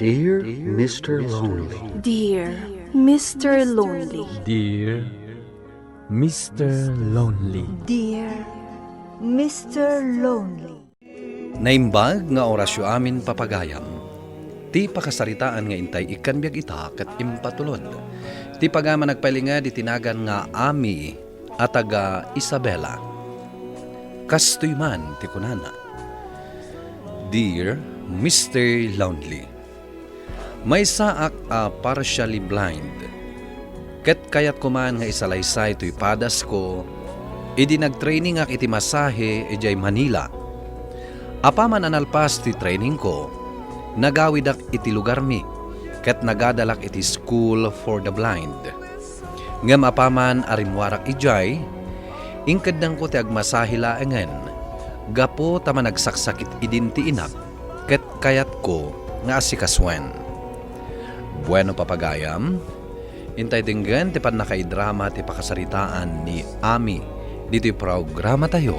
Dear Mr. Lonely. Dear Mr. Lonely. Dear Mr. Lonely. Dear Mr. Lonely. Naimbag nga orasyo amin papagayam. Ti pakasaritaan nga intay ikan biag ita ket impatulod. Ti pagama nagpalinga di tinagan nga Ami at taga Isabela. Kastoy man ti kunana. Dear Mr. Lonely. May saak a partially blind. Ket kayat kuman nga isalaysay to'y padas ko, idi nagtraining ak iti masahe ijay Manila. Apaman analpas ti training ko, nagawidak iti lugar mi, ket nagadalak iti school for the blind. Ngem apaman arimwarak ijay, ingkadang ko ti agmasahila engen, gapo tama nagsaksakit idinti inak, ket kayat ko nga asikaswen. Bueno papagayam, intay tinggan ti pan nakaidrama ti pakasaritaan ni Ami dito'y programa tayo.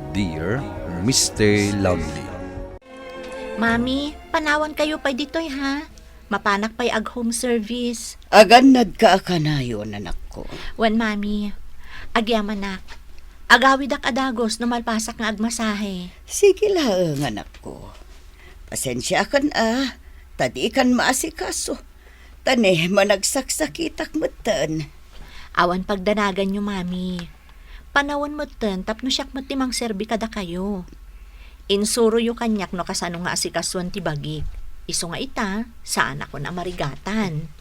Dear Mr. Lonely. Mami, panawan kayo pa dito'y ha? Mapanak pa'y ag-home service. Aganad ka akanayon, anak ko. Wan, Mami. Agyaman nak. Agawidak adagos no malpasak nga agmasahe. Sige lang, anak ko. Pasensya kan tadi kan maasikaso. Tane managsaksakitak mutan. Awan pagdanagan nyo, Mami. Panawan mo ten, tapno siyak mo timang serbi kada kayo. Insuro yu kanyak no kasano nga asikasuan ti bagik. Iso nga ita, saan ako na marigatan.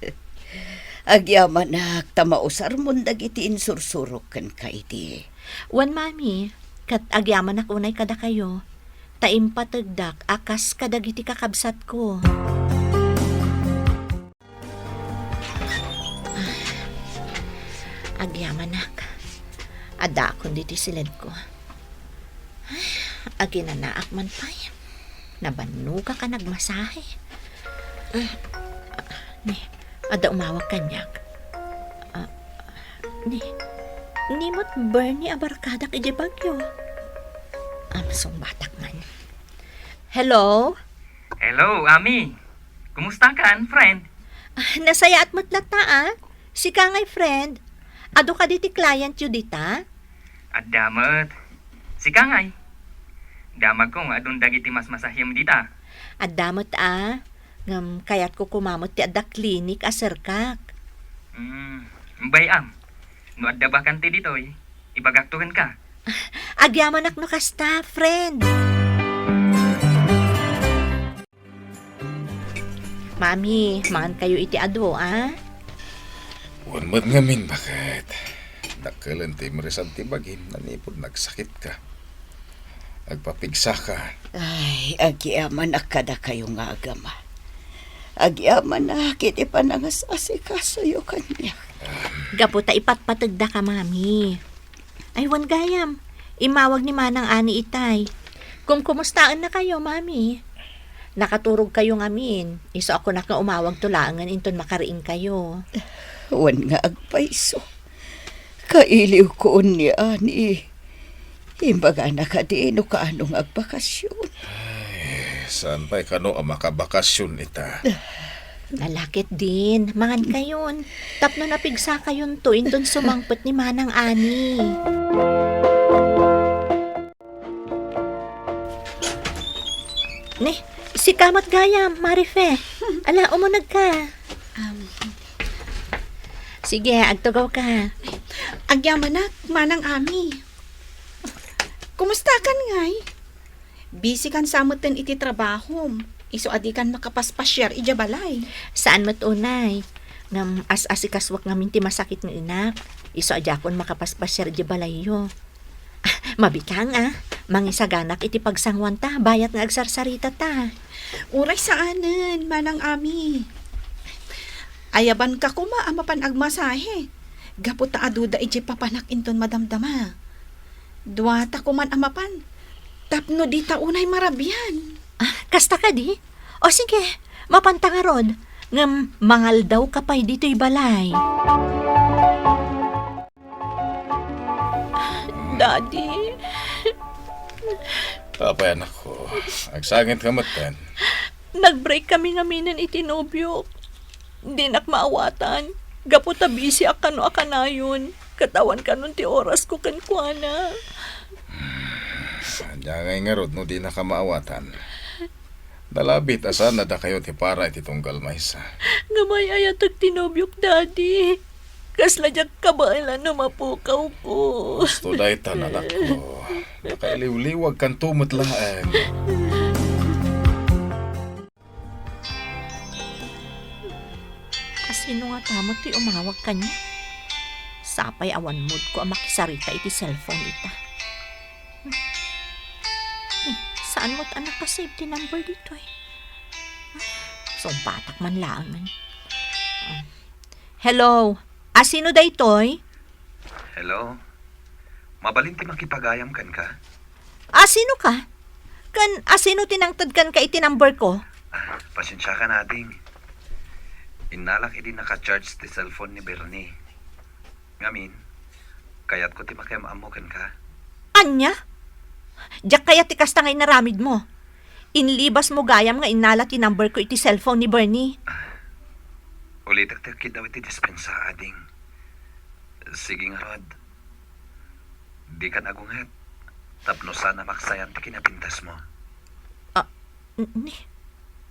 Agyaman tamausar mundag iti insursurok kan ka iti. Wan, Mami, kat agyaman ako unay kada kayo. Taim patagdak, akas kadagiti kakabsat ko. Agyaman nak. Ada akong diti silid ko. Aginanaak man pa'y. Nabanu ka nagmasahe. Ada umawag kanyak. Nimot Bernie abarkadak iji bagyo. Amsong batak man. Hello? Hello, Ami. Kumusta ka, friend? Nasaya at matlata Si ka ngay friend. Ado ka diti client yu dita? At damat. Si Kangay. Damag kong adun dagiti mas masahim dita. At damot ngam kayat ko kumamot ti adda klinik aserkak. Bayam. No adda bakan ti ditoy. Ibagaktugan ka. Agyaman ak no kasta, friend. Mami, mangan kayo iti ado, Wanmat ngamin, bakit? Nakalan ti marisan ti bagim, nanipod nagsakit ka. Agpapigsa ka. Ay, agyaman kada kayo nga agama. Agyaman kiti panangas asikaso yu kanya. Gaputa ipatpatagda ka, Mami. Ay, wan gayam. Imawag ni Manang Ani itay. Kung kumustaan na kayo, Mami. Nakaturog kayo ngamin. Iso ako na nga umawag tulaangan inton makariing kayo. Wan nga agpaiso. Kailiw ko ni Ani. Imbaga na ka di no kaanong agbakasyon. Ay, saan pa'y kano ang makabakasyon ita? Nalakit din. Mangan kayon. Tapno napigsa kayon to inton sumangpot ni Manang Ani. Si Kamat Gayam, Marife. Ala, umunag ka. Sige, agtugaw ka. Agyaman na, Manang Ami. Kumusta kan ngay? Busy kan samutin iti trabaho. Iso adi kan makapaspasyar ija balay. Saan mo't unay? Ngam as-asikaswak ngamin ti masakit ng inak. Iso adya kon makapaspasyar ija balay yo. Mabitang mangisaganak iti pagsangwan ta, bayat nga agsarsarita ta. Uray saanan, Manang Ami. Ayaban ka kuma amapan agmasahe. Gaputa aduda iti papanak inton madamdama. Duwata kuman amapan. Tapno di taunay marabyan. Kasta ka di? O sige, mapanta nga rod. Ngam mangal daw kapay dito'y balay. Daddy. Papay anak ko, agsangit ka matan. Nag-break kami ngaminan itinobyo. Di nak maawatan. Gaputa busy akano akanayon. Katawan kanon ti oras ko kankwana. Dangay nga rod no di na ka maawatan. Dalabit asan na da kayo ti para iti tunggal maysa. Gamay ayatag tinobyok, Daddy. Kasla jak kabailan no mapukaw ko. Gusto dahi talanak ko. Nakailiw-liwag kan tumutlaan. Sino nga tamo ti umawag kanya? Sapay awan mood ko ang makisarita iti cellphone ita. Saan mo't anak ka save ti number dito eh? Sumpatak man lang. Hello? Sino da itoy? Hello? Mabalin ti makipagayam kan ka? Sino ka? Sino tinangtad kan ka iti number ko? Pasensya ka nating. Inalak idi naka-charge ti cellphone ni Bernie. Ngamin, kayat ko ti makiamamo kan ka. Anya? Diyak kaya ti kasta nga inaramid mo. Inlibas mo gayam nga inala ti number ko iti cellphone ni Bernie. Ulitak ti daw iti dispensa ading. Sige nga Rod. Di ka nagungat. Tapno sana maksayan ti kinapintas mo.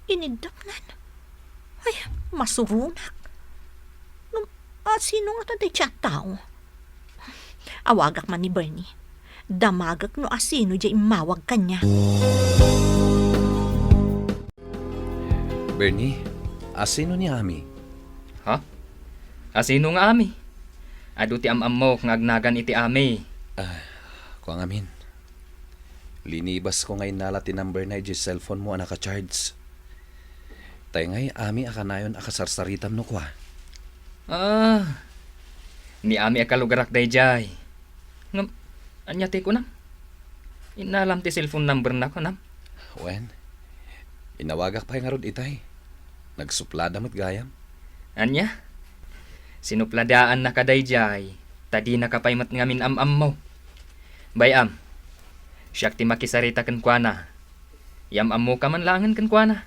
Inidapnan. Ay, masurunak. Sino nga taday siya tao? Awagak man ni Bernie. Damagak no asino diya imawag kanya. Bernie, asino ni Ami? Ha? Asino nga Ami? Adu ti amam mo ngagnagan iti Ami. Kuang amin. Linibas ko ngayon nala ti number na iti cellphone mo naka-charge. Tay ngay Ami akanayon akasarsaritam no kwa. Ni Ami akalugarak dayjay. Ngam, anyate ko nam. Inalam ti cellphone number na ko nam. Wen, inawagak pa nga rod itay. Nagsuplada mo't gayam. Anya? Sinupladaan na kadayjay. Tadi nakapaymat ngamin am mo. Bayam, siyak ti makisarita kankwana. Yam mo ka man langan kankwana.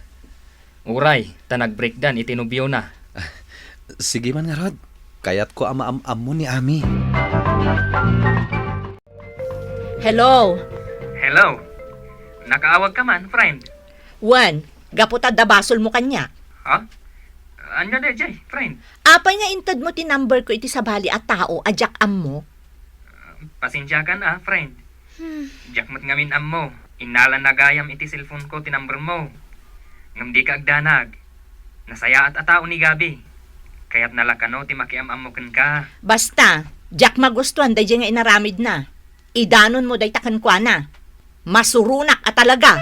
Uray, tanag-breakdown itinubyo na. Sige man nga Rod. Kayat ko ama-am mo ni Ami. Hello? Hello. Nakaawag ka man, friend. Juan, gaputa dabasol mo kanya. Ha? Anya dayjay, friend? Apay nga intad mo ti number ko iti sabali at tao, ajak am mo. Pasensya ka na, friend. Jakmat ngamin am mo. Inalan na gayam iti cellphone ko ti number mo. Ngam di ka agdanag. Nasaya at atao ni Gabi. Kaya't nalakano ti makiamam mo ka. Basta, jak magustuhan day nga inaramid na. Idanon mo day takan kwa na. Masurunak at talaga.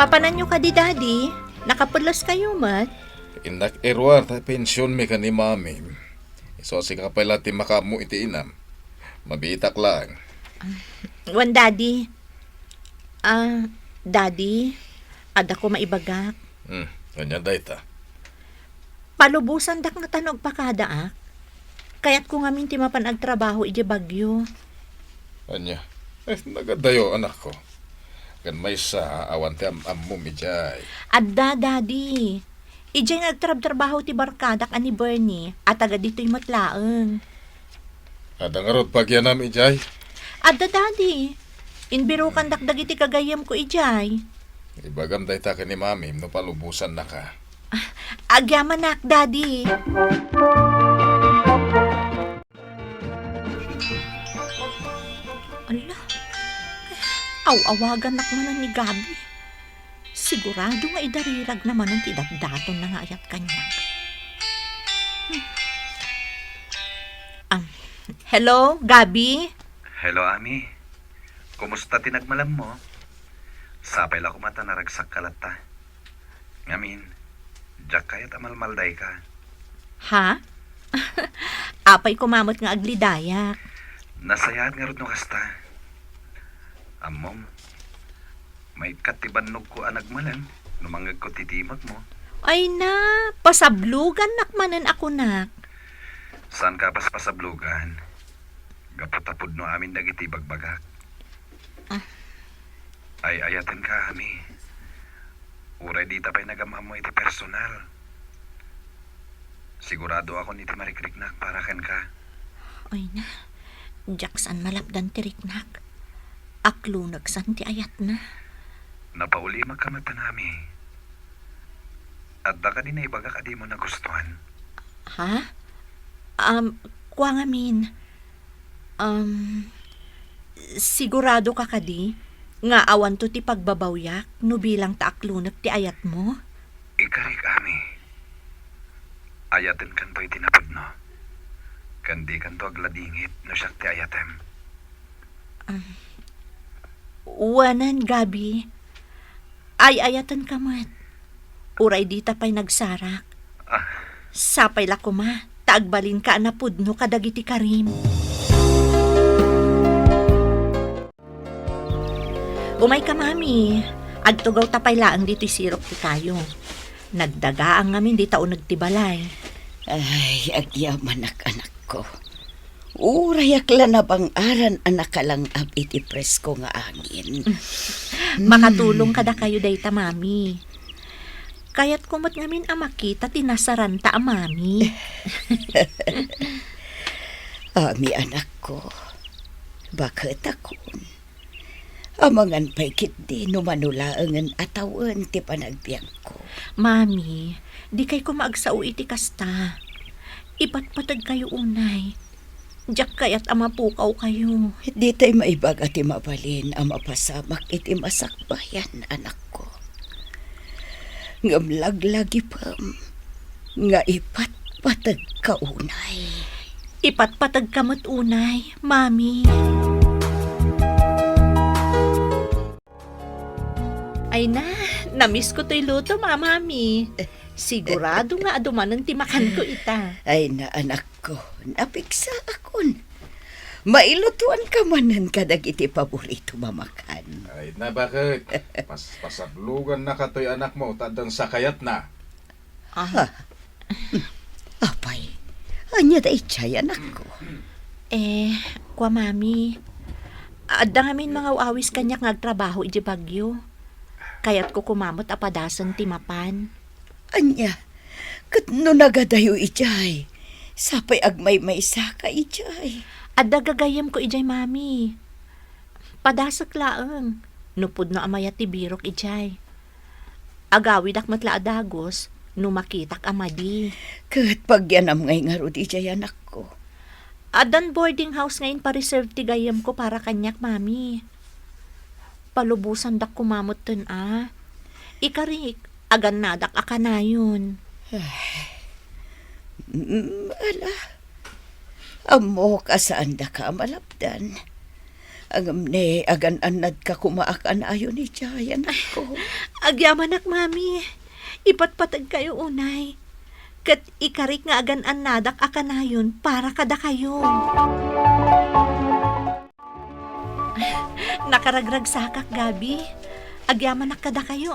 Papanan nyo ka di Daddy. Nakapudlos kayo mat. Inak erwar ta pensyon me ka ni mami. So si ka pala ti makamu iti inam. Mabitak lang. Wan Daddy. Daddy. Ada ko maibagak. Kanya dayta. Palubusan dak nga tanog pakadaak. Kaya't ko ngamin ti mapanagtrabaho iti bagyo. Kanya. Nagadayo anak ko. Kan may sa awan ti ammo mijay. Adda, Daddy. Ijay nagtrabaho ti barkadak ani Bernie at taga dito'y matlaeng. Ada nga rod pagyanam ijay. Adda, Daddy. Inbirukan dakdag iti kagayam ko ijay. Ibagam dayta ka ni mami no palubusan na ka. Agyaman nak, Daddy. Ala. Awagan nak manan ni Gabi. Sigurado nga idarirag naman ang tidagdaton na nga ayat kanya. Hello, Gabi? Hello, Ami. Kumusta tinagmalam mo? Sapay la kumata naragsak kalata. Ngamin, jak kayat amalmalday ka. Ha? Apay kumamot nga aglidayak. Nasayaan nga rin no kasta. Amom, may katibanog ko anagmalan, numangag ko titimag mo. Ay na, pasablugan nakmanan ako nak. Saan ka pas pasablugan? Gaputapod no amin dagiti bagbagak. Ay ayaten ka ami. Uray di tapay nagamam mo iti personal. Sigurado ako niti marikriknak para ken ka. Ay na, Jackson malapdan tiriknak. Aklo nagsan ti ayat na. Napauli magkamata nami. At da ka din na ibaga ka di mo nagustuhan. Ha? Kwa ngamin. Sigurado ka kadi nga awan to ti pagbabawyak no bilang ta aklunag ti ayat mo? Ikarik ami. Ayaten kan to'y tinapod no. Kandi kan to agladingit no siyak ti ayatem. Wanan, Gabi. Ay ayatan ka mat. Uray di tapay nagsarak. Sapay la kuma. Taagbalin ka na pudno kadagiti karim. Umay ka, mami. Agtugaw tapay laang dito'y sirok ti kayo. Nagdagaan ngamin di tao nagtibalay. Ay, agyaman anak ko. Urayak la na bang aran anak ka lang ab iti presko nga angin. Makatulong kada kayo dayta, mami. Kaya't kumot ngamin makita tinasaranta mami. Ami anak ko, bakit akon? Amangan pa'y kit di numanulaangan atawan ti panagbiang ko. Mami, di kay kumaagsao iti kasta. Ipatpatag kayo unay. Diyak kaya't amapukaw kayo. Di tayo maibag at mabalin ang mapasamak iti masakbayan, anak ko. Ngamlaglagi pam, nga ipatpatag ka unay. Ipatpatag kamot unay, mami. Ay na, namiss ko to'y luto, mami. Sigurado nga adumanan timakan ko ita. Ay na anak ko, napiksa akon. Mailutuan ka manan kadag iti paborito mamakan. Ay na bakit? Pasablugan na katoy anak mo, tadang sakayat na. Apay, anya da itchay anak ko. Kwa mami, adda ngamin mga awis kanyak ngagtrabaho iti bagyo. Kaya't ko kumamot apadasan timapan. Anya, kat no nagadayo itchay. Sapay agmay may saka itchay. Adda gagayam ko ijay, mami. Padasak laeng. Nupod no amayat ti birok ijay. Agawid akmat la adagos, no makitak amadi. Kat pagyanam ngay nga rod itchay anak ko. Adan boarding house ngayon pa-reserve ti gayam ko para kanyak, mami. Palubusan dak kumamot dun Ikarik, agan nadak akanayon. Ala, amo ka saan da ka malapdan. Agam ne, agan anad ka kumaakan ayon ni Jayan ako. Agyaman ak, mami. Ipatpatag kayo unay. Kat ikarik nga agan anadak akanayon para kada kayo. Nakaragrag sakak, Gabi. Agyaman nak kada kayo,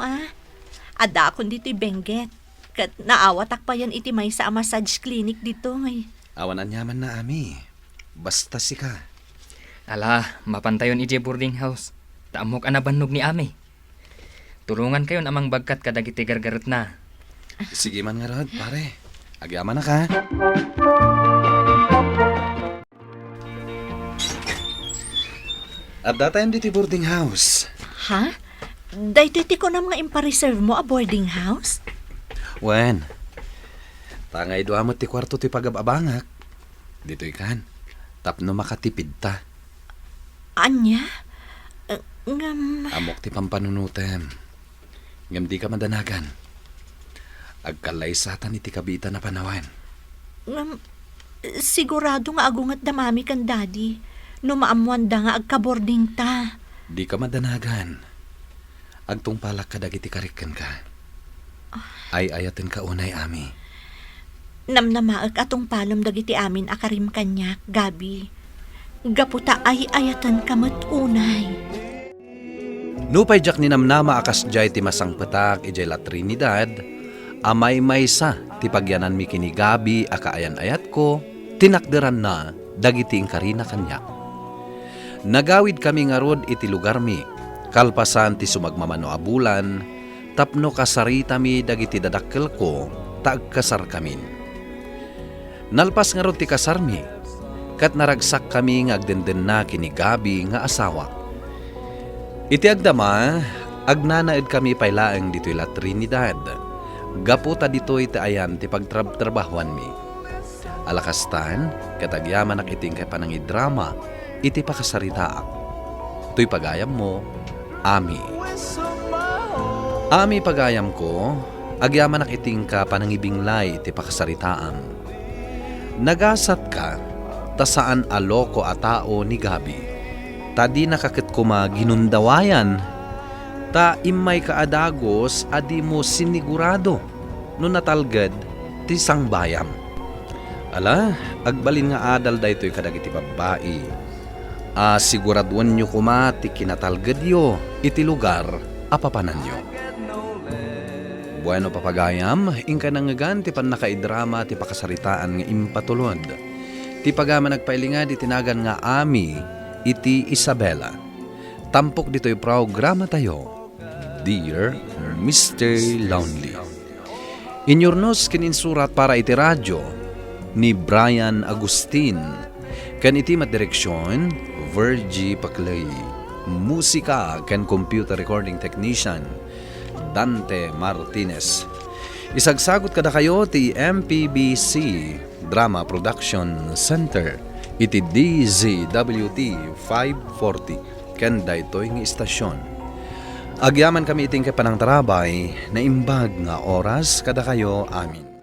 Ada akon dito'y Benguet. Kat naawatak pa yan iti may sa massage clinic dito, Awan anyaman na ami. Basta si ka. Ala, mapantayon ije boarding house. Taamok anabannog ni ame. Tulungan kayo amang bagkat kadagiti gargarot na. Sige man nga rod, pare. Agyaman na ka. At datayan dito boarding house. Ha? Dahiti ko na mga impareserve mo a boarding house? Wen, tangay doa mo ti kwarto ti pagababangak. Dito ikan, tapno makatipid ta. Anya? Amok ti pampanunutem. Ngam di ka madanagan. Agkalay satan iti kabita na panawan. Sigurado nga agungat damami kan daddy. No maamuan da nga agka-boarding ta. Di ka madanagan. Agtong palak ka dagiti karikan ka. Ay ayatin ka unay, ami. Namnamaag atong palom dagiti amin akarim kanyak, Gabi. Gaputa ay ayatan kamat unay. Nupay jak ninamnama akas jay ti masang petak ijay la Trinidad, amay maysa ti pagyanan mi kini Gabi akaayan ayat ko, tinakderan na dagiti karina kanya. Nagawid kami nga rod iti lugar mi, kalpasan ti sumagmamano a bulan, tapno kasarita mi dagiti dadakkel ko, taagkasar kamin. Nalpas nga rod ti kasar mi, kat naragsak kami nga agdenden na kini Gabi nga asawa. Iti agdama, agnanaed kami paylaeng dito'y la Trinidad. Gaputa dito'y ti ayan ti pagtrabahuan mi. Alakastan, katagyaman ak iting kay panangidrama, iti pakasaritaak. To'y pagayam mo, Ami. Ami pagayam ko, agyaman ak iting ka panangibinglay iti pakasaritaan. Nagasat ka, ta saan aloko a tao ni Gabi. Ta di nakakit kuma ginundawayan, ta imay kaadagos adi mo sinigurado, no natalgad ti sangbayam. Ala, agbalin nga adal da ito'y kadagiti babae. Siguraduan nyo kuma ti kinatalgad yo, iti lugar apapanan nyo. Bueno papagayam, ingka nangagan ti pan nakaidrama ti pakasaritaan nga impatulod. Ti pagama nagpailingad itinagan nga Ami, iti Isabela. Tampok dito'y programa tayo, Dear Mr. Lonely. Inyornos kininsurat para iti radyo ni Brian Agustin. Kan iti matdireksyon, Virgie Paclay. Musika kan computer recording technician, Dante Martinez. Isagsagot kada kayo ti MPBC Drama Production Center, iti DZWT 540, kan daytoy nga istasyon. Agyaman kami iting kay panang tarabay na imbag nga oras kada kayo amin.